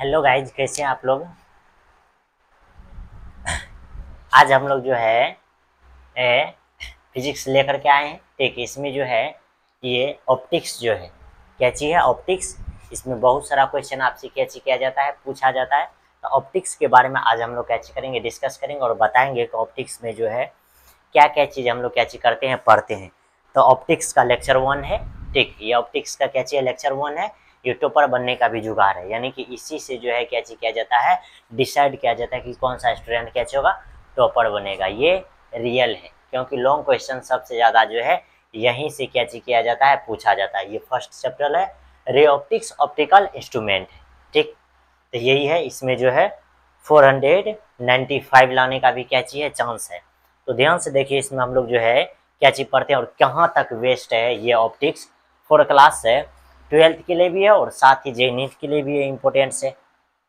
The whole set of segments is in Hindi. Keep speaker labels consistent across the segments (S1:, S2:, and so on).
S1: हेलो गाइज, कैसे हैं आप लोग। आज हम लोग जो है फिजिक्स लेकर के आए हैं। ठीक, इसमें जो है ये ऑप्टिक्स जो है क्या चीज़ है, ऑप्टिक्स। इसमें बहुत सारा क्वेश्चन आपसे कैसे किया जाता है, पूछा जाता है। तो ऑप्टिक्स के बारे में आज हम लोग कैसे करेंगे, डिस्कस करेंगे और बताएंगे कि ऑप्टिक्स में जो है क्या क्या चीज़ हम लोग कैसे करते हैं, पढ़ते हैं। तो ऑप्टिक्स का लेक्चर 1 है। ठीक, ये ऑप्टिक्स का क्या चीज़ लेक्चर 1 है। ये टॉपर बनने का भी जुगाड़ है, यानी कि इसी से जो है क्या चीज़ किया जाता है, डिसाइड किया जाता है कि कौन सा स्टूडेंट क्या होगा, टॉपर बनेगा। ये रियल है, क्योंकि लॉन्ग क्वेश्चन सबसे ज़्यादा जो है यहीं से क्या चीज़ किया जाता है, पूछा जाता है। ये फर्स्ट चैप्टर है, रे ऑप्टिक्स ऑप्टिकल इंस्ट्रूमेंट है। ठीक, तो यही है। इसमें जो है 495 लाने का भी क्या चीज़ है, चांस है। तो ध्यान से देखिए, इसमें हम लोग जो है क्या चीज़ पढ़ते हैं और कहाँ तक वेस्ट है ये ऑप्टिक्स। 4 क्लास है, 12th के लिए भी है और साथ ही जे नीट के लिए भी इम्पोर्टेंस है।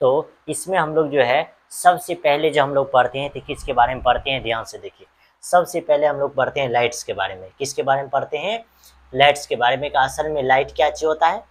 S1: तो इसमें हम लोग जो है सबसे पहले जो हम लोग पढ़ते हैं तो किसके बारे में पढ़ते हैं, ध्यान से देखिए। सबसे पहले हम लोग पढ़ते हैं लाइट्स के बारे में। किसके बारे में पढ़ते हैं, लाइट्स के बारे में। कि असल में लाइट क्या चीज़ होता है,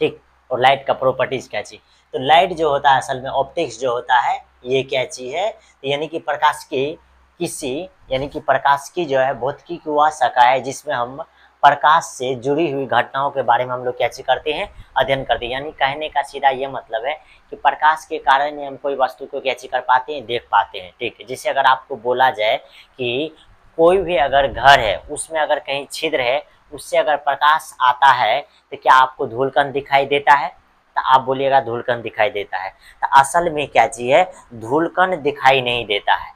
S1: ठीक, और लाइट का प्रॉपर्टीज क्या चीज़। तो लाइट जो होता है असल में, ऑप्टिक्स जो होता है ये क्या चीज़ है, यानी कि प्रकाश की किसी, यानी कि प्रकाश की जो है भौतिकी की वह शाखा है जिसमें हम प्रकाश से जुड़ी हुई घटनाओं के बारे में हम लोग क्या चीज़ करते हैं, अध्ययन करते हैं। यानी कहने का सीधा ये मतलब है कि प्रकाश के कारण ही हम कोई वस्तु को क्या चीज़ कर पाते हैं, देख पाते हैं। ठीक है, जैसे अगर आपको बोला जाए कि कोई भी अगर घर है उसमें अगर कहीं छिद्र है, उससे अगर प्रकाश आता है तो क्या आपको धूलकण दिखाई देता है, तो आप बोलिएगा धूलकण दिखाई देता है। तो असल में क्या चीज़ है, धूलकण दिखाई नहीं देता है।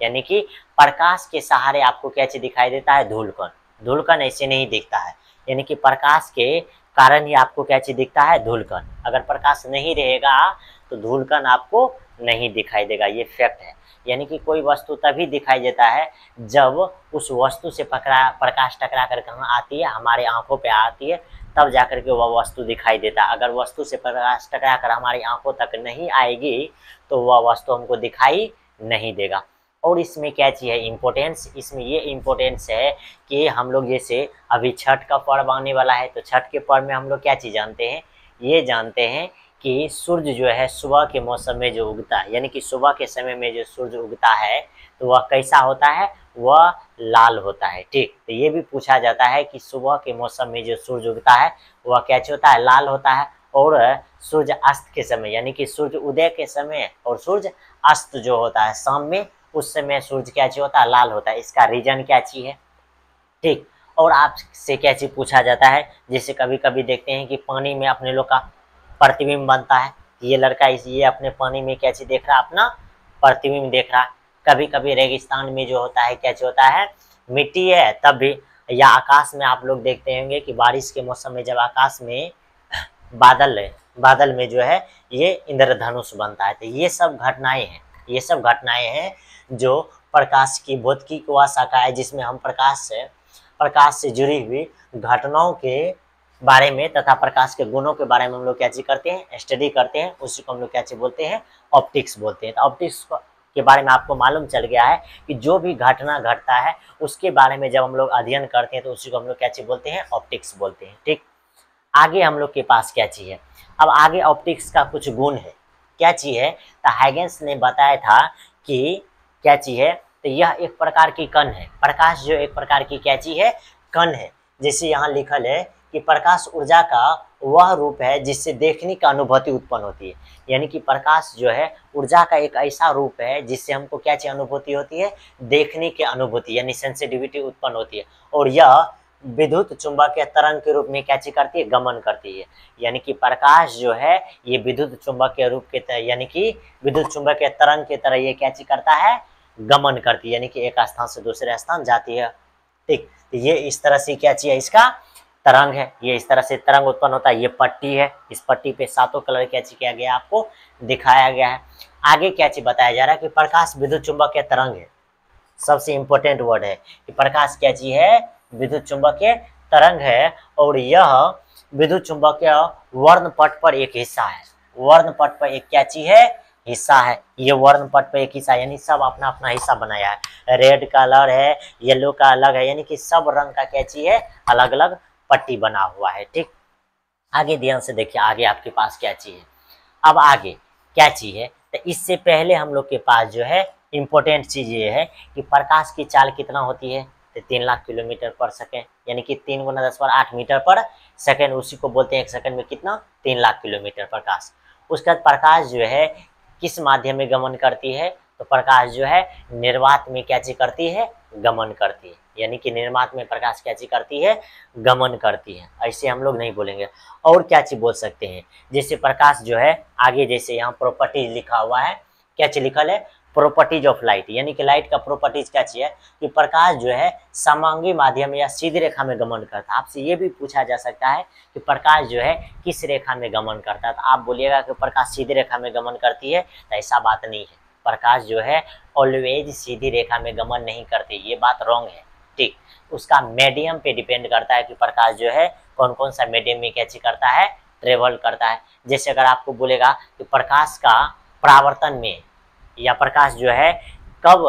S1: यानी कि प्रकाश के सहारे आपको क्या चीज़ दिखाई देता है, धूलकण। धूलकण ऐसे नहीं दिखता है, यानी कि प्रकाश के कारण ही आपको क्या चीज़ दिखता है, धूलकण। अगर प्रकाश नहीं रहेगा तो धूलकण आपको नहीं दिखाई देगा, ये फैक्ट है। यानी कि कोई वस्तु तभी दिखाई देता है जब उस वस्तु से प्रकाश टकरा कर कहाँ आती है, हमारे आंखों पे आती है, तब जाकर के वह वस्तु दिखाई देता है। अगर वस्तु से प्रकाश टकरा कर हमारी आंखों तक नहीं आएगी तो वह वस्तु हमको दिखाई नहीं देगा। और इसमें क्या चीज़ है, इम्पोर्टेंस। इसमें ये इम्पोर्टेंस है कि हम लोग जैसे अभी छठ का पर्व आने वाला है, तो छठ के पर्व में हम लोग क्या चीज़ जानते हैं, ये जानते हैं कि सूर्य जो है सुबह के मौसम में जो उगता है, यानी कि सुबह के समय में जो सूर्य उगता है तो वह कैसा होता है, वह लाल होता है। ठीक, तो ये भी पूछा जाता है कि सुबह के मौसम में जो सूर्य उगता है वह क्या होता है, लाल होता है। और सूर्य अस्त के समय, यानी कि सूर्य उदय के समय और सूर्य अस्त जो होता है शाम में, उस समय सूर्य क्या चीज होता है, लाल होता है। इसका रीजन क्या चीज है। ठीक, और आपसे क्या चीज पूछा जाता है, जैसे कभी कभी देखते हैं कि पानी में अपने लोग का प्रतिबिंब बनता है। ये लड़का ये अपने पानी में क्या चीज देख रहा है, अपना प्रतिबिंब देख रहा है। कभी कभी रेगिस्तान में जो होता है क्या चीज होता है, मिट्टी है तब भी, या आकाश में आप लोग देखते होंगे कि बारिश के मौसम में जब आकाश में बादल है, बादल में जो है ये इंद्रधनुष बनता है। तो ये सब घटनाएं हैं, ये सब घटनाएं हैं जो प्रकाश की भौतिकी की वह शाखा है जिसमें हम प्रकाश से जुड़ी हुई घटनाओं के बारे में तथा प्रकाश के गुणों के बारे में हम लोग क्या चीज करते हैं, स्टडी करते हैं। उसी को हम लोग क्या चीज बोलते हैं, ऑप्टिक्स बोलते हैं। तो ऑप्टिक्स के बारे में आपको मालूम चल गया है कि जो भी घटना घटता है उसके बारे में जब हम लोग अध्ययन करते हैं तो उसी को हम लोग क्या चीज बोलते हैं, ऑप्टिक्स बोलते हैं। ठीक, आगे हम लोग के पास क्या चीज है, अब आगे ऑप्टिक्स का कुछ गुण है। क्या चीज है, तो हाइगेंस ने बताया था कि क्या चीज है, तो यह एक प्रकार की कण है। प्रकाश जो एक प्रकार की क्या चीज है, कण है। जैसे यहाँ लिखल है कि प्रकाश ऊर्जा का वह रूप है जिससे देखने का अनुभूति उत्पन्न होती है। यानी कि प्रकाश जो है ऊर्जा का एक ऐसा रूप है जिससे हमको क्या चीज अनुभूति होती है, देखने की अनुभूति, यानी सेंसिटिविटी उत्पन्न होती है। और यह विद्युत चुंबकीय तरंग के रूप में क्या चीज करती है, गमन करती है। यानी कि प्रकाश जो है ये विद्युत चुंबकीय रूप के तरह, यानी कि विद्युत चुंबकीय तरंग के तरह ये क्या चीज करता है, गमन करती है, यानी कि एक स्थान से दूसरे स्थान जाती है। ठीक, तो ये इस तरह से क्या चीज है, इसका तरंग है। ये इस तरह से तरंग उत्पन्न होता है। ये पट्टी है, इस पट्टी पे सातों कलर क्या चीज किया गया, आपको दिखाया गया है। आगे क्या चीज बताया जा रहा है कि प्रकाश विद्युत चुंबकीय तरंग है। सबसे इंपॉर्टेंट वर्ड है कि प्रकाश क्या चीज है, विद्युत चुंबकीय तरंग है। और यह विद्युत चुंबकीय वर्णपट पर एक हिस्सा है। वर्णपट पर एक क्या चीज है, हिस्सा है। ये वर्णपट पर एक हिस्सा, यानी सब अपना अपना हिस्सा बनाया है। रेड कलर है, येलो का अलग है, यानी कि सब रंग का क्या चीज है, अलग अलग पट्टी बना हुआ है। ठीक, आगे ध्यान से देखिए, आगे आपके पास क्या चीज है। अब आगे क्या चीज है, तो इससे पहले हम लोग के पास जो है इम्पोर्टेंट चीज ये है कि प्रकाश की चाल कितना होती है, तो 3 लाख किलोमीटर पर सेकेंड, यानी कि 3 × 10⁸ मीटर पर सेकेंड, उसी को बोलते हैं एक सेकंड में कितना, 3 लाख किलोमीटर प्रकाश। उसके बाद प्रकाश जो है किस माध्यम में गमन करती है, तो प्रकाश जो है निर्वात में क्या चीज करती है, गमन करती है, यानी कि निर्वात में प्रकाश क्या चीज करती है, गमन करती है। ऐसे हम लोग नहीं बोलेंगे। और क्या चीज बोल सकते हैं, जैसे प्रकाश जो है आगे, जैसे यहाँ प्रॉपर्टीज लिखा हुआ है, क्या चीज लिखल है, प्रॉपर्टीज ऑफ लाइट, यानी कि लाइट का प्रॉपर्टीज क्या चीज है कि प्रकाश जो है समांगी माध्यम या सीधी रेखा में गमन करता है। आपसे ये भी पूछा जा सकता है कि प्रकाश जो है किस रेखा में गमन करता है, तो आप बोलिएगा कि प्रकाश सीधी रेखा में गमन करती है, तो ऐसा बात नहीं है। प्रकाश जो है ऑलवेज सीधी रेखा में गमन नहीं करती, ये बात रॉन्ग है। ठीक, उसका मीडियम पे डिपेंड करता है कि प्रकाश जो है कौन कौन सा मीडियम में क्या चीज करता है, ट्रेवल करता है। जैसे अगर आपको बोलेगा कि प्रकाश का परावर्तन में या प्रकाश जो है कब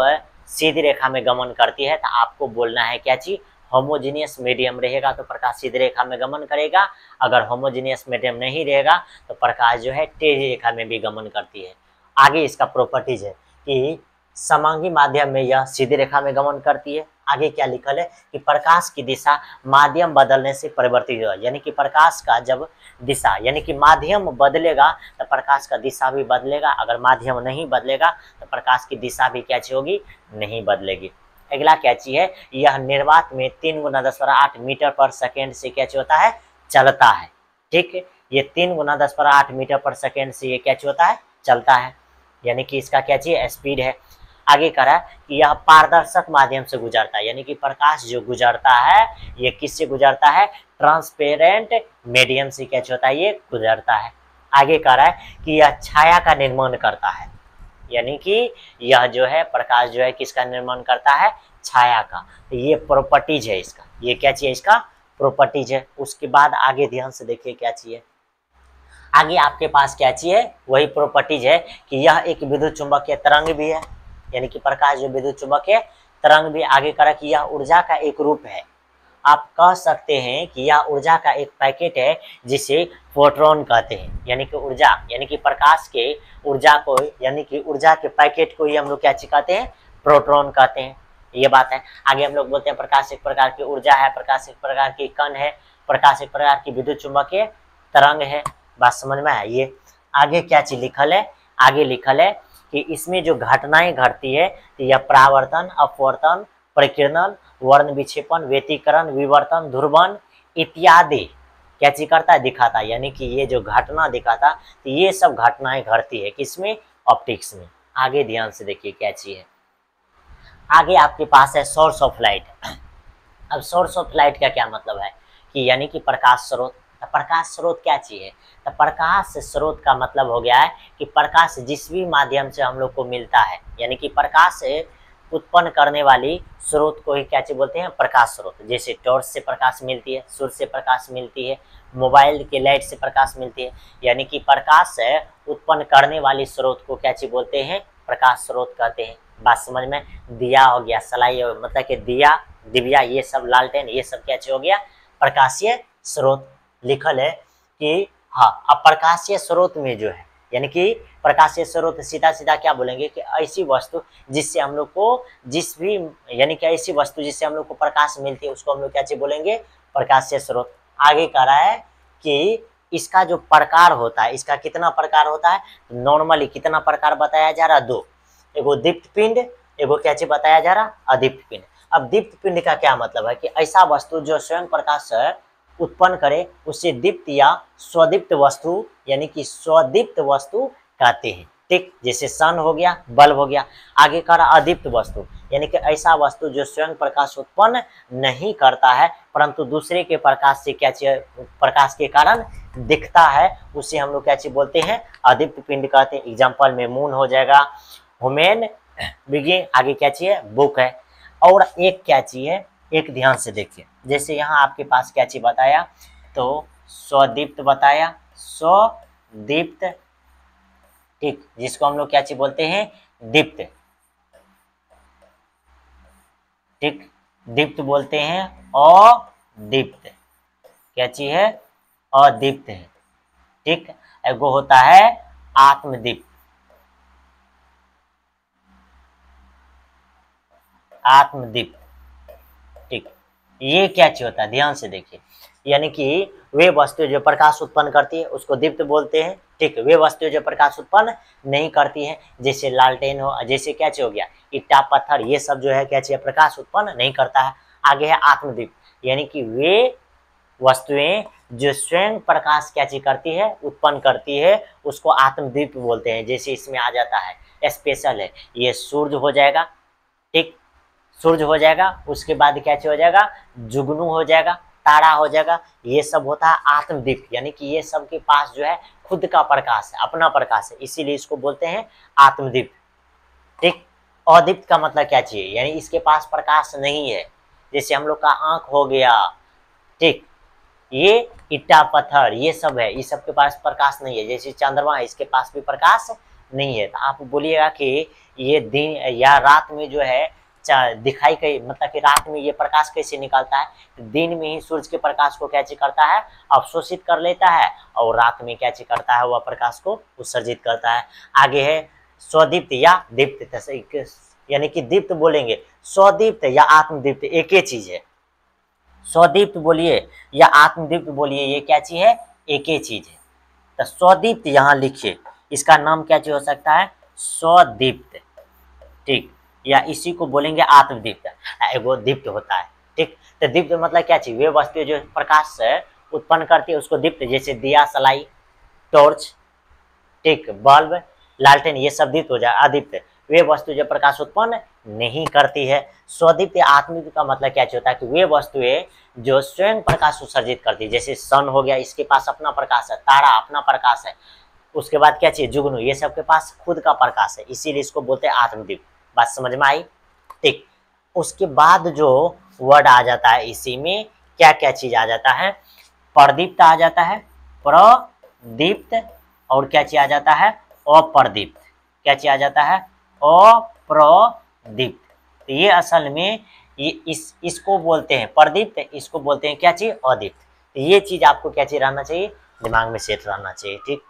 S1: सीधी रेखा में गमन करती है, तो आपको बोलना है क्या चीज, होमोजीनियस मीडियम रहेगा तो प्रकाश सीधी रेखा में गमन करेगा, अगर होमोजीनियस मीडियम नहीं रहेगा तो प्रकाश जो है टेढ़ी रेखा में भी गमन करती है। आगे इसका प्रॉपर्टीज है कि समांगी माध्यम में यह सीधी रेखा में गमन करती है। आगे क्या लिखल है कि प्रकाश की दिशा माध्यम बदलने से परिवर्तित हो, यानी कि प्रकाश का जब दिशा यानी कि माध्यम बदलेगा तो प्रकाश का दिशा भी बदलेगा, अगर माध्यम नहीं बदलेगा तो प्रकाश की दिशा भी क्या चीज होगी, नहीं बदलेगी। अगला क्या चीज है, यह निर्वात में 3 × 10⁸ मीटर पर सेकेंड से क्या चीज होता है, चलता है। ठीक है, ये 3 × 10⁸ मीटर पर सेकेंड से ये क्या चीज होता है, चलता है, यानी कि इसका क्या चीज स्पीड है। आगे करा कि यह पारदर्शक माध्यम से गुजरता है, यानी कि प्रकाश जो गुजरता है ये किससे गुजरता है, ट्रांसपेरेंट मीडियम से क्या होता है, ये गुजरता है। आगे कह रहा है कि यह छाया का निर्माण करता है, यानी कि यह जो है प्रकाश जो है किसका निर्माण करता है, छाया का। तो ये प्रॉपर्टीज है इसका, ये क्या चीज है, इसका प्रॉपर्टीज है। उसके बाद आगे ध्यान से देखिए क्या चीज है, आगे आपके पास क्या चीज है, वही प्रॉपर्टीज है कि यह एक विद्युत चुंबकीय तरंग भी है, यानी कि प्रकाश जो विद्युत चुंबकीय तरंग भी। आगे करा कि यह ऊर्जा का एक रूप है, आप कह सकते हैं कि यह ऊर्जा का एक पैकेट है जिसे फोटोन कहते हैं, यानी कि ऊर्जा यानी कि प्रकाश के ऊर्जा को यानी कि ऊर्जा के पैकेट को ही हम लोग क्या कहते हैं, प्रोटॉन कहते हैं। ये बात है। आगे हम लोग बोलते हैं प्रकाश एक प्रकार की ऊर्जा है, प्रकाश एक प्रकार की कण है, प्रकाश एक प्रकार की विद्युत चुंबकीय तरंग है। बात समझ में है। ये आगे क्या चीज लिखल है, आगे लिखल है कि इसमें जो घटनाएं घटती है तो यह परावर्तन, अपवर्तन, परिकिरणन, वर्ण विक्षेपण, व्यतिकरण, विवर्तन, ध्रुवण इत्यादि क्या चीज करता है, दिखाता है। यानी कि ये जो घटना दिखाता तो ये सब घटनाएं घटती है किसमें, ऑप्टिक्स में। आगे ध्यान से देखिए क्या चीज है, आगे आपके पास है सोर्स ऑफ लाइट। अब सोर्स ऑफ लाइट का क्या मतलब है कि यानी कि प्रकाश स्रोत। तो प्रकाश स्रोत क्या चीज है, तो प्रकाश स्रोत का मतलब हो गया है कि प्रकाश जिस भी माध्यम से हम लोग को मिलता है, यानी कि प्रकाश से उत्पन्न करने वाली स्रोत को ही क्या चीज बोलते हैं, प्रकाश स्रोत। जैसे टॉर्च से प्रकाश मिलती है, सूर्य से प्रकाश मिलती है, मोबाइल के लाइट से प्रकाश मिलती है, यानी कि प्रकाश से उत्पन्न करने वाली स्रोत को क्या चीज बोलते हैं, प्रकाश स्रोत कहते हैं। बात समझ में। दिया हो गया, सलाई मतलब कि दिया, दिव्या, ये सब लालटेन, ये सब क्या चीज हो गया, प्रकाशीय स्रोत। लिखल है कि हाँ, अब प्रकाशीय स्रोत में जो है यानी कि प्रकाशीय स्रोत सीधा सीधा क्या बोलेंगे कि ऐसी वस्तु जिससे हम लोग को जिस भी यानी कि ऐसी वस्तु जिससे हम लोग को प्रकाश मिलती है उसको हम लोग क्या चीज बोलेंगे, प्रकाशीय स्रोत। आगे कह रहा है कि इसका जो प्रकार होता है, इसका कितना प्रकार होता है, नॉर्मली कितना प्रकार बताया जा रहा, दो, एगो दीप्त पिंड, एगो क्या चीज बताया जा रहा, अदीप्त पिंड। अब दीप्त पिंड का क्या मतलब है कि ऐसा वस्तु जो स्वयं प्रकाश उत्पन्न करे उसे दीप्त या स्वदीप्त वस्तु यानी कि स्वदीप्त वस्तु कहते हैं। ठीक, जैसे सन हो गया, बल्ब हो गया। आगे कह रहा अदीप्त वस्तु यानी कि ऐसा वस्तु जो स्वयं प्रकाश उत्पन्न नहीं करता है परंतु दूसरे के प्रकाश से क्या चीज, प्रकाश के कारण दिखता है, उसे हम लोग क्या चीज बोलते हैं, अदीप्त पिंड कहते हैं। एग्जाम्पल में मून हो जाएगा, ह्यूमन बिगिन, आगे क्या चीज है, बुक है। और एक क्या चीज है, एक ध्यान से देखिए, जैसे यहाँ आपके पास क्या चीज बताया, तो स्वदीप्त बताया, स्वदीप्त, ठीक, जिसको हम लोग क्या चीज बोलते हैं, दीप्त। ठीक, दीप्त बोलते हैं, अदीप्त क्या चीज है, अदीप्त है। ठीक, एगो होता है आत्मदीप्त, आत्मदीप्त, ठीक। ये क्या चीज होता है, ध्यान से देखिए, यानी कि वे वस्तुएं जो प्रकाश उत्पन्न करती है उसको दीप्त बोलते हैं, ठीक। वे वस्तुएं जो प्रकाश उत्पन्न नहीं करती हैं, जैसे लालटेन हो, जैसे क्या चीज हो गया, ईटा पत्थर, ये सब जो है क्या चीज, प्रकाश उत्पन्न नहीं करता है। आगे है आत्मदीप्त, यानी कि वे वस्तुएं जो स्वयं प्रकाश क्या चीज करती है, उत्पन्न करती है, उसको आत्मदीप्त बोलते हैं। जैसे इसमें आ जाता है, स्पेशल है, ये सूर्य हो जाएगा, ठीक, सूर्य हो जाएगा, उसके बाद क्या हो जाएगा, जुगनू हो जाएगा, तारा हो जाएगा, ये सब होता है आत्मदीप्त, यानी कि ये सब के पास जो है खुद का प्रकाश है, अपना प्रकाश है, इसीलिए इसको बोलते हैं आत्मदीप्त, ठीक। अदीप्त का मतलब क्या चाहिए, यानी इसके पास प्रकाश नहीं है, जैसे हम लोग का आंख हो गया, ठीक, ये ईटा पत्थर ये सब है, इस सब के पास प्रकाश नहीं है। जैसे चंद्रमा है, इसके पास भी प्रकाश नहीं है। तो आप बोलिएगा कि ये दिन या रात में जो है दिखाई कई, मतलब कि रात में ये प्रकाश कैसे निकलता है, दिन में ही सूरज के प्रकाश को क्या करता है, अवशोषित कर लेता है, और रात में क्या करता है, वह प्रकाश को उत्सर्जित करता है। आगे है स्वदीप्त या दीप्त, यानी कि दीप्त बोलेंगे, स्वदीप्त या आत्मदीप्त एक ही चीज है। स्वदीप्त बोलिए या आत्मदीप्त बोलिए, ये क्या चीज है, एक ही चीज है। तो स्वदीप्त यहाँ लिखिए, इसका नाम क्या चीज हो सकता है, स्वदीप्त, ठीक, या इसी को बोलेंगे आत्मदीप्त, एगो दीप्त होता है, ठीक। तो दीप्त मतलब क्या चीज, वे वस्तु जो प्रकाश उत्पन्न करती है उसको दीप्त, जैसे दिया, सलाई, टॉर्च, ठीक, बल्ब, लालटेन, ये सब दीप्त हो जाए। अदीप्त वे वस्तु जो प्रकाश उत्पन्न नहीं करती है। स्वदीप्त आत्मदीप्त का मतलब क्या होता है कि वे वस्तुएं जो स्वयं प्रकाश उत्सर्जित करती है, जैसे सन हो गया, इसके पास अपना प्रकाश है, तारा अपना प्रकाश है, उसके बाद क्या चाहिए, जुगनू, ये सब के पास खुद का प्रकाश है, इसीलिए इसको बोलते हैं आत्मदीप्त। बात समझ में आई, ठीक। उसके बाद जो वर्ड आ जाता है, इसी में क्या क्या चीज आ जाता है, प्रदीप्त आ जाता है, प्रदीप्त, और क्या चीज आ जाता है, अप्रदीप्त, क्या चीज आ जाता है, अप्रदीप्त। तो ये असल में ये इसको बोलते हैं प्रदीप्त, इसको बोलते हैं क्या चीज, अदीप्त। तो ये चीज आपको क्या चीज रहना चाहिए, दिमाग में सेट रहना चाहिए, ठीक।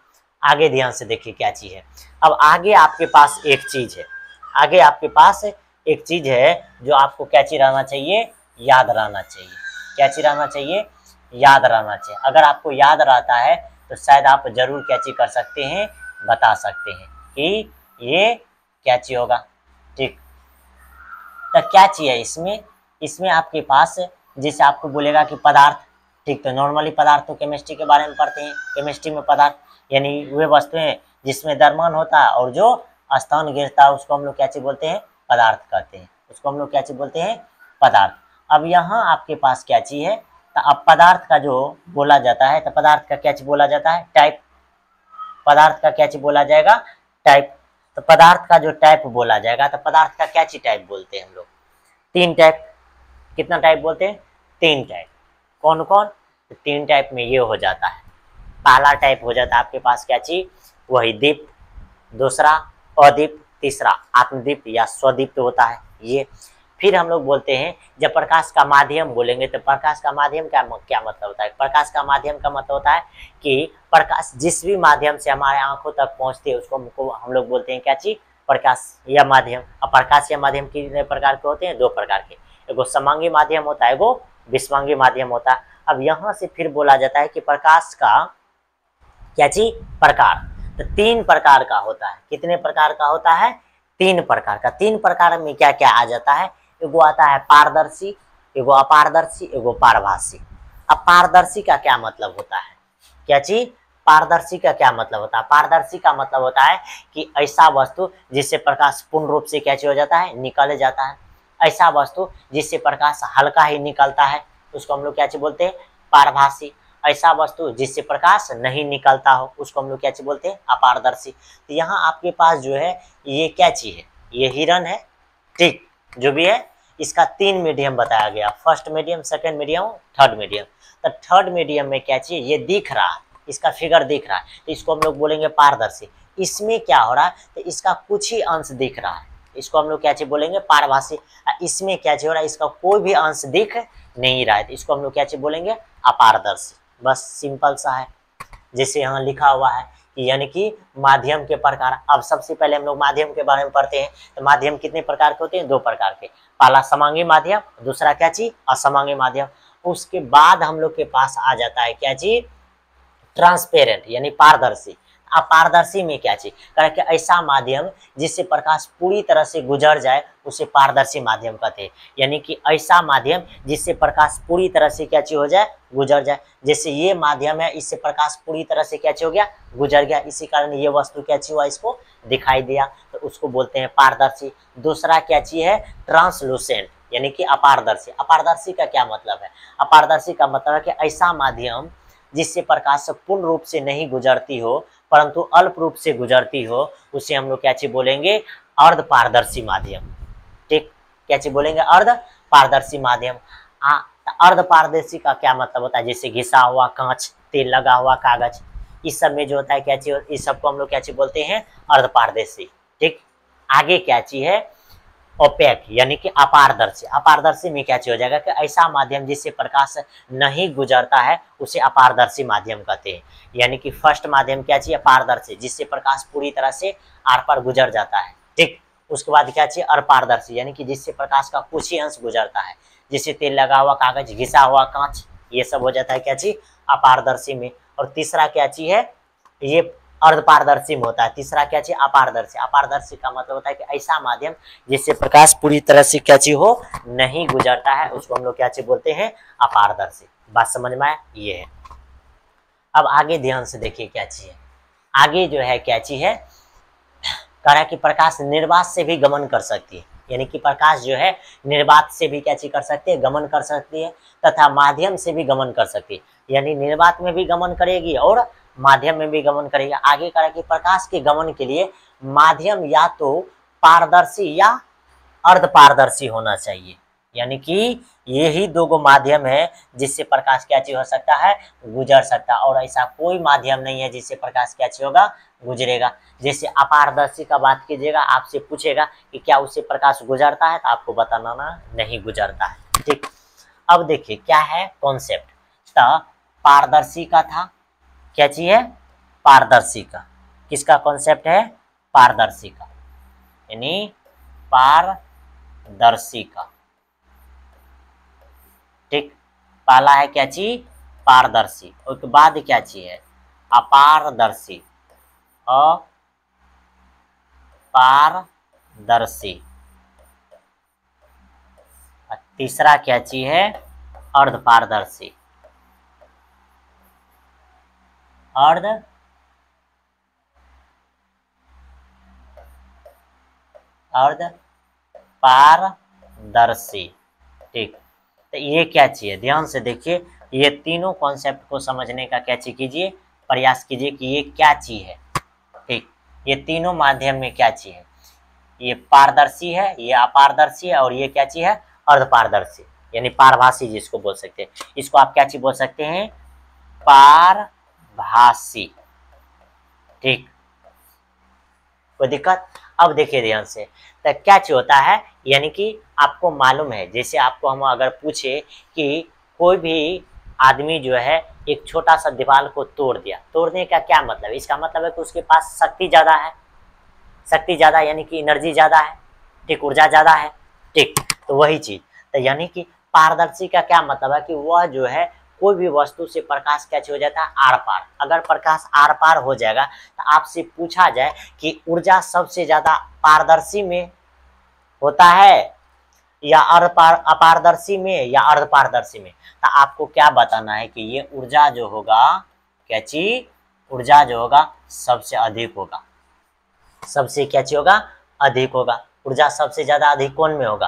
S1: आगे ध्यान से देखिए क्या चीज है। अब आगे आपके पास एक चीज है, आगे आपके पास एक चीज है जो आपको क्या चीज रहना चाहिए, याद रहना चाहिए। क्या चीज रहना चाहिए, याद रहना चाहिए। अगर आपको याद रहता है तो शायद आप जरूर क्या चीज कर सकते हैं, बता सकते हैं कि ये क्या चीज होगा, ठीक। तो क्या चीज है इसमें, इसमें आपके पास जैसे आपको बोलेगा कि पदार्थ, ठीक। तो नॉर्मली पदार्थ तो केमिस्ट्री के बारे में पढ़ते हैं, केमिस्ट्री में पदार्थ यानी वे वस्तुएं जिसमें द्रव्यमान होता है और जो स्थान गिरता है उसको हम लोग क्या चीज बोलते हैं, पदार्थ कहते हैं, उसको हम लोग क्या चीज बोलते हैं, पदार्थ। अब यहाँ आपके पास क्या चीज है, तो अब पदार्थ का जो बोला जाता है, तो पदार्थ का क्या चीज बोला जाता है, टाइप, पदार्थ का क्या चीज बोला जाएगा, टाइप। तो पदार्थ का जो टाइप बोला जाएगा, तो पदार्थ का क्या चीज टाइप बोलते हैं हम लोग, तीन टाइप। कितना टाइप बोलते हैं, तीन टाइप। कौन कौन, तो तीन टाइप में ये हो जाता है। पहला टाइप हो जाता है आपके पास क्या चीज, वही दीप्त, दूसरा अदीप्त, तीसरा आत्मदीप्त या स्वदीप्त होता है ये। फिर हम लोग बोलते हैं जब प्रकाश का माध्यम बोलेंगे, तो प्रकाश का माध्यम क्या मतलब होता है, प्रकाश का माध्यम का मतलब होता है कि प्रकाश जिस भी माध्यम से हमारे आंखों तक पहुंचती है उसको हम लोग बोलते हैं क्या चीज, प्रकाश या माध्यम। अब प्रकाश या माध्यम कितने प्रकार के होते हैं, दो प्रकार के, एगो समांगी माध्यम होता है, एगो विषमांगी माध्यम होता है। अब यहाँ से फिर बोला जाता है कि प्रकाश का क्या चीज, प्रकार, तो तीन प्रकार का होता है। कितने प्रकार का होता है, तीन प्रकार का। तीन प्रकार में क्या क्या आ जाता है, एगो आता है पारदर्शी, एगो अपारदर्शी, एगो पारभासी। अब पारदर्शी का क्या मतलब होता है, क्या चीज, पारदर्शी का क्या मतलब होता है, पारदर्शी का मतलब होता है कि ऐसा वस्तु जिससे प्रकाश पूर्ण रूप से क्या चीज हो जाता है, निकल जाता है। ऐसा वस्तु जिससे प्रकाश हल्का ही निकलता है उसको हम लोग क्या चीज बोलते हैं, पारभासी। ऐसा वस्तु जिससे प्रकाश नहीं निकलता हो उसको हम लोग क्या चीज बोलते हैं, अपारदर्शी। तो यहाँ आपके पास जो है ये क्या चीज है, ये हिरन है, ठीक, जो भी है। इसका तीन मीडियम बताया गया, first medium, second medium, third medium. तो थर्ड मीडियम में क्या चीज, ये दिख रहा है, इसका फिगर दिख रहा है, तो इसको हम लोग बोलेंगे पारदर्शी। इसमें क्या हो रहा है, तो इसका कुछ ही अंश दिख रहा है, इसको हम लोग क्या चीज बोलेंगे, पारभासी। इसमें क्या चीज हो रहा है, इसका कोई भी अंश दिख नहीं रहा है, तो इसको हम लोग क्या चीज बोलेंगे, अपारदर्शी। बस सिंपल सा है। जैसे यहाँ लिखा हुआ है कि यानी कि माध्यम के प्रकार। अब सबसे पहले हम लोग माध्यम के बारे में पढ़ते हैं। तो माध्यम कितने प्रकार के होते हैं? 2 प्रकार के। पहला समांगी माध्यम, दूसरा क्या चीज? असमांगी माध्यम। उसके बाद हम लोग के पास आ जाता है क्या चीज? ट्रांसपेरेंट यानी पारदर्शी। अपारदर्शी में क्या चीज? कारण कि ऐसा माध्यम जिससे प्रकाश पूरी तरह से गुजर जाए उसे पारदर्शी माध्यम कहते हैं। यानी कि ऐसा माध्यम जिससे प्रकाश पूरी तरह से क्या चीज हो जाए? गुजर जाए। जैसे ये माध्यम है, इससे प्रकाश पूरी तरह से क्या चीज हो गया? गुजर गया। इसी कारण ये वस्तु क्या चीज हुआ? इसको दिखाई दिया, तो उसको बोलते हैं पारदर्शी। दूसरा क्या चीज है? ट्रांसलूसेंट यानी कि अपारदर्शी। अपारदर्शी का क्या मतलब है? अपारदर्शी का मतलब है कि ऐसा माध्यम जिससे प्रकाश पूर्ण रूप से नहीं गुजरती हो परंतु अल्प रूप से गुजरती हो, उसे हम लोग क्या चीज बोलेंगे? अर्ध पारदर्शी माध्यम। ठीक, क्या चीज बोलेंगे? अर्ध पारदर्शी माध्यम। अर्ध पारदर्शी का क्या मतलब होता है? जैसे घिसा हुआ कांच, तेल लगा हुआ कागज, इस सब में जो होता है क्या चीज? इस सबको हम लोग क्या चीज बोलते हैं? अर्ध पारदर्शी। ठीक, आगे क्या चीज है? ओपेक यानी कि अपारदर्शी। अपारदर्शी में क्या चीज हो जाएगा कि ऐसा माध्यम जिससे प्रकाश नहीं गुजरता है उसे अपारदर्शी माध्यम कहते हैं। यानी कि फर्स्ट माध्यम क्या चाहिए? पारदर्शी, जिससे प्रकाश पूरी तरह से आर पार गुजर जाता है। ठीक, उसके बाद क्या चाहिए? अपारदर्शी यानी कि जिससे प्रकाश का कुछ ही अंश गुजरता है, जैसे तेल लगा हुआ कागज, घिसा हुआ कांच, ये सब हो जाता है क्या चीज? अपारदर्शी में। और तीसरा क्या चीज है? ये अर्धपारदर्शी में होता है। तीसरा क्या चीज? अपारदर्शी। अपारदर्शी का मतलब होता है कि ऐसा माध्यम जिससे प्रकाश पूरी तरह से क्या चीज हो? नहीं गुजरता है, उसको हम लोग क्या चीज बोलते हैं? अपारदर्शी। बात समझ में आया? ये है। अब आगे ध्यान से देखिए क्या चीज है। आगे जो है क्या चीज है? कह रहा है कि प्रकाश निर्वात से भी गमन कर सकती है। यानी कि प्रकाश जो है निर्वात से भी क्या चीज कर सकती है? गमन कर सकती है, तथा माध्यम से भी गमन कर सकती है। यानी निर्वात में भी गमन करेगी और माध्यम में भी गमन करेगी। आगे कह रहा है कि प्रकाश के गमन के लिए माध्यम या तो पारदर्शी या अर्धपारदर्शी होना चाहिए। यानी कि यही दो माध्यम है जिससे प्रकाश क्या चीज हो सकता है? गुजर सकता है। और ऐसा कोई माध्यम नहीं है जिससे प्रकाश क्या चीज होगा? गुजरेगा। जैसे अपारदर्शी का बात कीजिएगा, आपसे पूछेगा कि क्या उससे प्रकाश गुजरता है, तो आपको बताना ना नहीं गुजरता है। ठीक, अब देखिए क्या है कॉन्सेप्ट। तो पारदर्शी का था, क्या चीज है? पारदर्शी का। किसका कॉन्सेप्ट है? पारदर्शी का, यानी पारदर्शी का। ठीक, पहला है क्या चीज? पारदर्शी। उसके बाद क्या चीज है? अपारदर्शी। अपारदर्शी। तीसरा क्या चीज है? अर्धपारदर्शी। अर्धपारदर्शी। ठीक, तो ये क्या चीज है? ध्यान से देखिए, ये तीनों कॉन्सेप्ट को समझने का क्या चीज कीजिए? प्रयास कीजिए कि ये क्या चीज है। ठीक, ये तीनों माध्यम में क्या चीज है? ये पारदर्शी है, ये अपारदर्शी है, और ये क्या चीज है? अर्धपारदर्शी यानी पारभासी जिसको बोल सकते हैं। इसको आप क्या चीज बोल सकते हैं? पारभासी। ठीक, कोई दिक्कत? अब देखिए ध्यान से, तो क्या चीज होता है? यानी कि आपको मालूम है, जैसे आपको हम अगर पूछे कि कोई भी आदमी जो है एक छोटा सा दीवार को तोड़ दिया, तोड़ने का क्या मतलब? इसका मतलब है कि उसके पास शक्ति ज्यादा है। शक्ति ज्यादा यानी कि एनर्जी ज्यादा है। ठीक, ऊर्जा ज्यादा है। ठीक, तो वही चीज। तो यानी कि पारदर्शी का क्या मतलब है? कि वह जो है कोई भी वस्तु से प्रकाश क्या हो जाता है? आर पार। अगर प्रकाश आर पार हो जाएगा तो आपसे पूछा जाए कि ऊर्जा सबसे ज्यादा पारदर्शी में होता है या अपारदर्शी में या अर्धपारदर्शी में, तो आपको क्या बताना है कि ये ऊर्जा जो होगा क्या चीज? ऊर्जा जो होगा सबसे अधिक होगा। सबसे क्या चीज होगा? अधिक होगा। ऊर्जा सबसे ज्यादा अधिक कौन में होगा?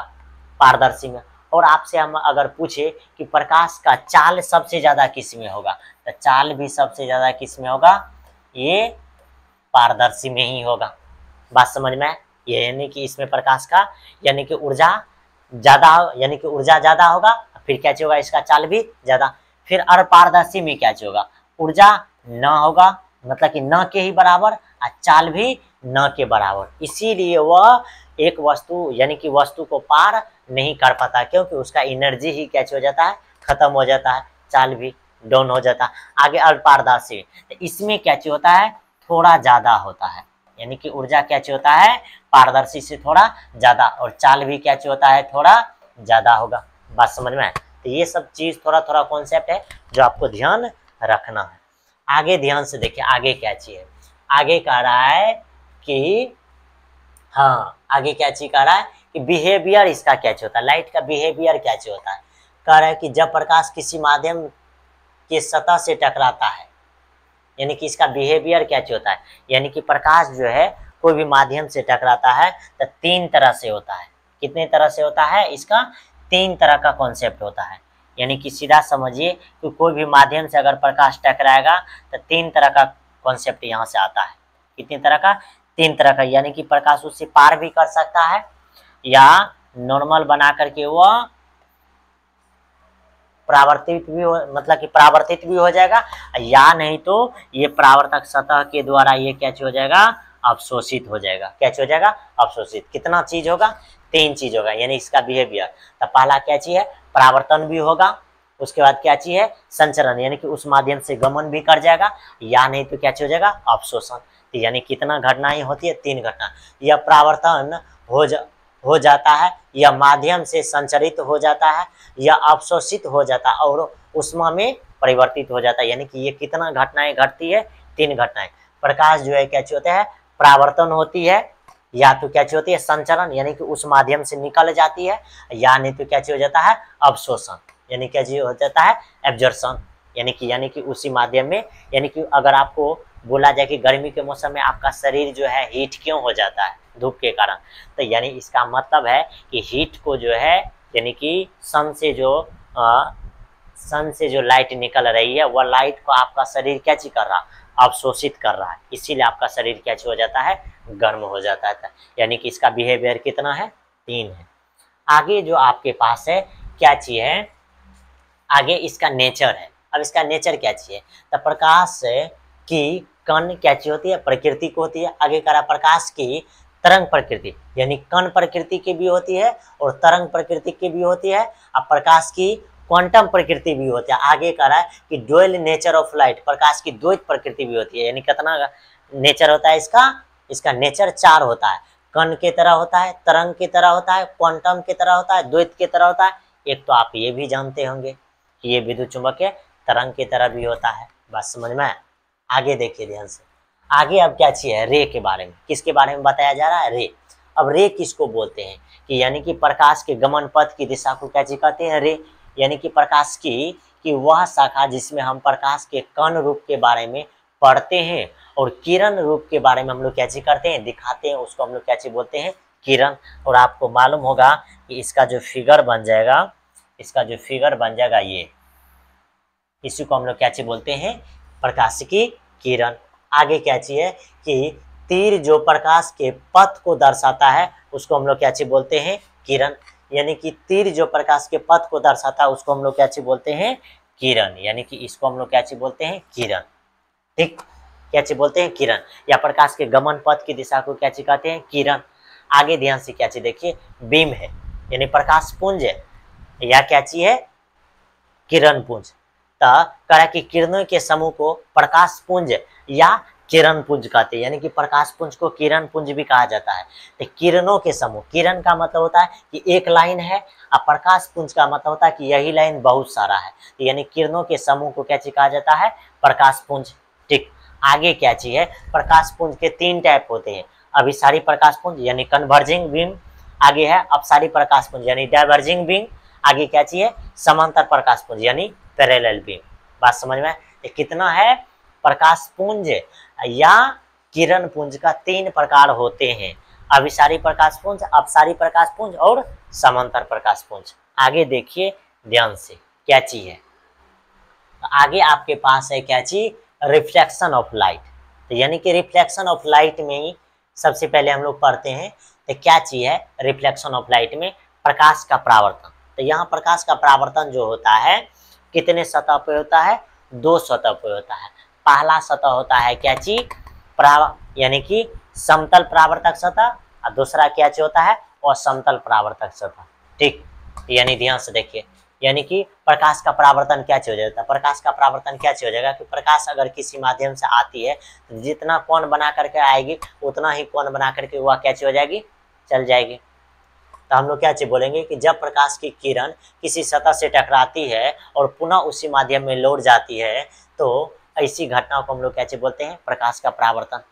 S1: पारदर्शी में। और आपसे हम अगर पूछे कि प्रकाश का चाल सबसे ज्यादा किस में होगा, तो चाल भी सबसे ज्यादा किस में होगा? ये पारदर्शी में ही होगा। बात समझ में? ये यानी कि इसमें प्रकाश का यानी कि ऊर्जा ज्यादा, यानी कि ऊर्जा ज्यादा होगा, फिर क्या होगा? इसका चाल भी ज्यादा। फिर अपारदर्शी में क्या होगा? ऊर्जा न होगा, मतलब कि न के ही बराबर, और चाल भी न के बराबर। इसीलिए वह एक वस्तु यानी कि वस्तु को पार नहीं कर पाता, क्योंकि उसका एनर्जी ही क्या हो जाता है? खत्म हो जाता है, चाल भी डाउन हो जाता है। आगे अपारदर्शी, इसमें क्या होता है? थोड़ा ज्यादा होता है, यानी कि ऊर्जा क्या चाहिए होता है, पारदर्शी से थोड़ा ज्यादा, और चाल भी क्या चाहिए होता है, थोड़ा ज्यादा होगा। बात समझ में आए? तो ये सब चीज थोड़ा थोड़ा कॉन्सेप्ट है जो आपको ध्यान रखना है। आगे ध्यान से देखिए, आगे क्या चीज है, आगे कह रहा है कि हाँ, आगे क्या चीज कह रहा है कि बिहेवियर इसका क्या चाहिए होता है, लाइट का बिहेवियर क्या चाहिए होता है। कह रहा है कि जब प्रकाश किसी माध्यम के सतह से टकराता है, यानी कि इसका बिहेवियर क्या होता है, यानी कि प्रकाश जो है कोई भी माध्यम से टकराता है तो तीन तरह से होता है। कितने तरह से होता है, इसका तीन तरह का कॉन्सेप्ट होता है। यानी कि सीधा समझिए कि कोई भी माध्यम से अगर प्रकाश टकराएगा तो तीन तरह का कॉन्सेप्ट यहाँ से आता है। कितनी तरह का, तीन तरह का, यानी कि प्रकाश उससे पार भी कर सकता है, या नॉर्मल बना करके वह परावर्तित भी हो, मतलब कि परावर्तित भी हो जाएगा, या नहीं तो ये परावर्तक सतह के द्वारा ये क्या हो जाएगा, अवशोषित हो जाएगा। क्या हो जाएगा, अवशोषित। कितना चीज होगा, तीन चीज होगा, यानी इसका बिहेवियर। तो पहला क्या चीज है, परावर्तन भी होगा, उसके बाद क्या चीज है, संचरण, यानी कि उस माध्यम से गमन भी कर जाएगा, या नहीं तो क्या हो जाएगा, अवशोषण। तो यानी कितना घटनाएं होती है, तीन घटना। यह परावर्तन हो जाता है, या माध्यम से संचरित हो जाता है, या अवशोषित हो जाता है और उष्मा में परिवर्तित हो जाता है। यानी कि ये कितना घटनाएं घटती है, तीन घटनाएं। प्रकाश जो है क्या होता है, परावर्तन होती है, या तो क्या होती है, संचरण, यानी कि उस माध्यम से निकल जाती है, या नहीं तो क्या हो जाता है, अवशोषण, यानी क्या हो जाता है, एब्जॉर्प्शन, यानी कि उसी माध्यम में। यानी कि अगर आपको बोला जाए कि गर्मी के मौसम में आपका शरीर जो है हीट क्यों हो जाता है, धूप के कारण, तो यानी इसका मतलब है कि हीट को जो है, यानी कि सन से जो लाइट निकल रही है, वह लाइट को आपका शरीर क्या चीज कर रहा है, अवशोषित कर रहा है, इसीलिए आपका शरीर क्या हो जाता है, गर्म हो जाता है। यानी कि इसका बिहेवियर कितना है, तीन है। आगे जो आपके पास है क्या चीज है, आगे इसका नेचर है। अब इसका नेचर क्या चीज है, तो प्रकाश की कण क्या चीज होती है, प्रकृति को होती है। आगे करा प्रकाश की तरंग प्रकृति, यानी कण प्रकृति की भी होती है और तरंग प्रकृति की भी होती है। अब प्रकाश की क्वांटम प्रकृति भी होती है। आगे करा है कि ड्यूअल नेचर ऑफ लाइट, प्रकाश की द्वैत प्रकृति भी होती है। यानी कितना नेचर होता है इसका नेचर चार होता है। कण की तरह होता है, तरंग की तरह होता है, क्वांटम की तरह होता है, द्वैत की तरह होता है। एक तो आप ये भी जानते होंगे कि ये विद्युत चुंबकीय तरंग की तरह भी होता है। बात समझ में आए? आगे देखिए ध्यान से, आगे अब क्या चीज है, रे के बारे में। किसके बारे में बताया जा रहा है, रे। अब रे किसको बोलते हैं, कि यानी कि प्रकाश के गमन पथ की दिशा को क्या चीज कहते हैं, रे। यानी कि प्रकाश की वह शाखा जिसमें हम प्रकाश के कण रूप के बारे में पढ़ते हैं और किरण रूप के बारे में हम लोग क्या चीज करते हैं, दिखाते हैं, उसको हम लोग क्या चीज बोलते हैं, किरण। और आपको मालूम होगा कि इसका जो फिगर बन जाएगा, ये, इसी को हम लोग क्या चीज बोलते हैं, प्रकाश की किरण। आगे क्या चीज है कि तीर जो प्रकाश के पथ को दर्शाता है उसको हम लोग क्या चीज बोलते हैं, किरण। यानी कि तीर जो प्रकाश के पथ को दर्शाता है उसको हम लोग क्या चीज बोलते हैं, किरण। यानी कि इसको हम लोग क्या चीज बोलते हैं, किरण। ठीक, क्या चीज बोलते हैं, किरण। या प्रकाश के गमन पथ की दिशा को क्या चीज कहते हैं, किरण। आगे ध्यान से क्या चीज देखिए, बीम है, यानी प्रकाश पुंज है, या क्या चीज है, किरण पुंज। कह कि किरणों के समूह को प्रकाश पुंज या किरण पुंज कहते हैं। यानी कि प्रकाश पुंज को किरण पुंज भी कहा जाता है। तो किरणों के समूह, किरण का मतलब होता है कि एक लाइन है, और प्रकाश पुंज का मतलब होता है कि यही लाइन बहुत सारा है। तो यानी किरणों के समूह को क्या चीज कहा जाता है, प्रकाश पुंज। ठीक, आगे क्या चीज है, प्रकाश पुंज के तीन टाइप होते हैं। अभिसारी प्रकाश पुंज यानी कन्वर्जिंग बीम, आगे है अपसारी प्रकाश पुंज यानी डाइवर्जिंग बीम, आगे क्या चीज है, समांतर प्रकाश पुंज यानी पैरेलल बीम। बात समझ में? कितना है, प्रकाश पुंज या किरण पुंज का तीन प्रकार होते हैं, अभिसारी प्रकाश पुंज, अपसारी प्रकाश पुंज और समांतर प्रकाश पुंज। आगे देखिए ध्यान से क्या चीज है, आगे आपके पास है क्या चीज, रिफ्लेक्शन ऑफ लाइट। तो यानी कि रिफ्लेक्शन ऑफ लाइट में ही सबसे पहले हम लोग पढ़ते हैं, तो क्या चीज है रिफ्लेक्शन ऑफ लाइट में, प्रकाश का परावर्तन। तो यहाँ प्रकाश का परावर्तन जो होता है कितने सतह पे होता है, दो सतह पे होता है। पहला सतह होता है क्या चीज, यानी कि समतल परावर्तक सतह, और दूसरा क्या चीज होता है, और समतल परावर्तक सतह। ठीक, यानी ध्यान से देखिए, यानी कि प्रकाश का परावर्तन क्या हो जाता है, प्रकाश का परावर्तन क्या हो जाएगा कि प्रकाश अगर किसी माध्यम से आती है तो जितना कोण बना करके आएगी उतना ही कोण बना करके वह क्या हो जाएगी, चल जाएगी। तो हम लोग क्या बोलेंगे कि जब प्रकाश की किरण किसी सतह से टकराती है और पुनः उसी माध्यम में लौट जाती है तो ऐसी घटनाओं को हम लोग क्या बोलते हैं, प्रकाश का परावर्तन।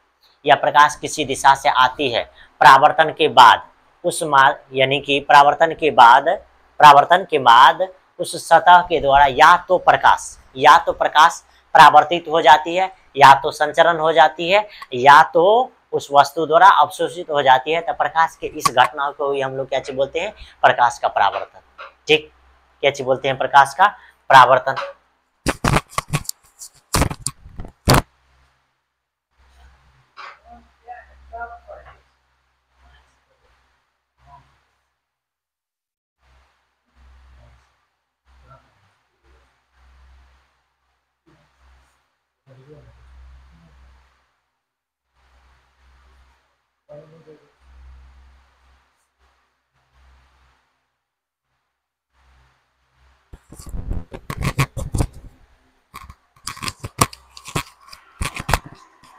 S1: या प्रकाश किसी दिशा से आती है, परावर्तन के बाद उस यानी कि परावर्तन के बाद उस सतह के द्वारा या तो प्रकाश परावर्तित हो जाती है, या तो संचरण हो जाती है, या तो उस वस्तु द्वारा अवशोषित हो जाती है। तो प्रकाश के इस घटना को ही हम लोग क्या बोलते हैं, प्रकाश का परावर्तन। ठीक, क्या बोलते हैं, प्रकाश का परावर्तन।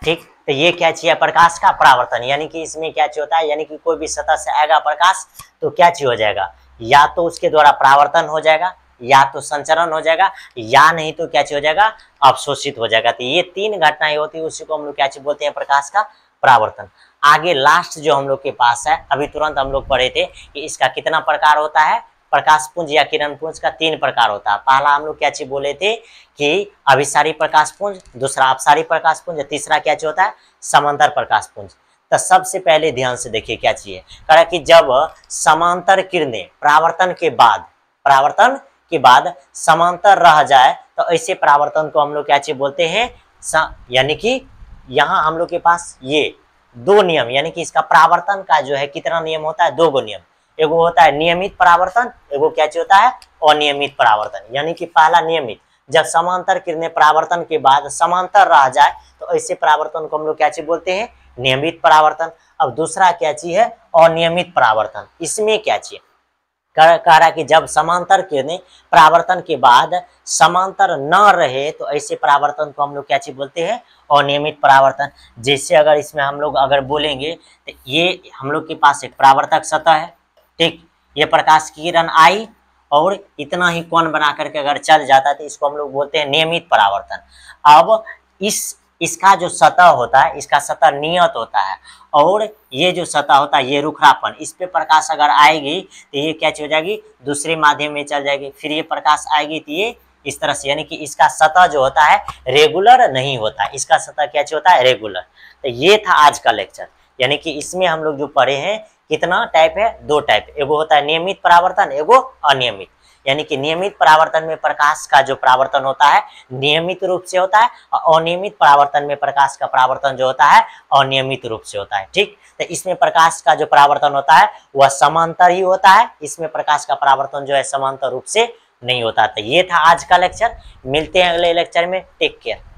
S1: ठीक, तो ये क्या चाहिए, प्रकाश का परावर्तन। यानी कि इसमें क्या होता है, यानी कि कोई भी सतह से आएगा प्रकाश तो क्या हो जाएगा, या तो उसके द्वारा परावर्तन हो जाएगा, या तो संचरण हो जाएगा, या नहीं तो क्या हो जाएगा, अवशोषित हो जाएगा। तो ये तीन घटनाएं होती है, उसी को हम लोग क्या बोलते हैं, प्रकाश का परावर्तन। आगे लास्ट जो हम लोग के पास है, अभी तुरंत हम लोग पढ़े थे कि इसका कितना प्रकार होता है, प्रकाश पुंज या किरण पुंज का 3 प्रकार होता है। पहला हम लोग क्या बोले थे कि अभिसारी प्रकाश पुंज, दूसरा अपसारी प्रकाश पुंज, तीसरा क्या होता है, समांतर प्रकाश पुंज। तो सबसे पहले ध्यान से देखिए क्या चाहिए, कहा कि जब समांतर किरणें परावर्तन के बाद समांतर रह जाए तो ऐसे परावर्तन को हम लोग क्या बोलते हैं, यानी कि यहाँ हम लोग के पास ये 2 नियम, यानी कि इसका परावर्तन का जो है कितना नियम होता है, 2 गो नियम। एगो होता है नियमित परावर्तन, एगो क्या होता है, अनियमित परावर्तन। यानी कि पहला नियमित, जब समांतर किरणें परावर्तन के बाद समांतर रह जाए तो ऐसे परावर्तन को हम लोग क्या बोलते हैं, नियमित परावर्तन। अब दूसरा क्या चीज है, अनियमित परावर्तन। इसमें क्या चाहिए, कह रहा कि जब समांतर किरणें परावर्तन के बाद समांतर न रहे तो ऐसे परावर्तन को हम लोग क्या बोलते हैं, अनियमित परावर्तन। जैसे अगर इसमें हम लोग अगर बोलेंगे तो ये हम लोग के पास एक परावर्तक सतह है, ठीक, ये प्रकाश की किरण आई और इतना ही कोण बना करके अगर चल जाता है तो इसको हम लोग बोलते हैं नियमित परावर्तन। अब इसका जो सतह होता है, इसका सतह नियत होता है और ये जो सतह होता है ये रुखापन, इस पे प्रकाश अगर आएगी तो ये क्या हो जाएगी, दूसरे माध्यम में चल जाएगी। फिर ये प्रकाश आएगी तो ये इस तरह से, यानी कि इसका सतह जो होता है रेगुलर नहीं होता, इसका सतह क्या होता है, रेगुलर। तो ये था आज का लेक्चर। यानी कि इसमें हम लोग जो पढ़े हैं कितना टाइप है, 2 टाइप, एगो होता है नियमित परावर्तन, एगो अनियमित। यानी कि नियमित परावर्तन में प्रकाश का जो परावर्तन होता है नियमित रूप से होता है और अनियमित परावर्तन में प्रकाश का परावर्तन जो होता है अनियमित रूप से होता है। ठीक, तो इसमें प्रकाश का जो परावर्तन होता है वह समांतर ही होता है, इसमें प्रकाश का परावर्तन जो है समांतर रूप से नहीं होता। तो ये था आज का लेक्चर, मिलते हैं अगले लेक्चर में, टेक केयर।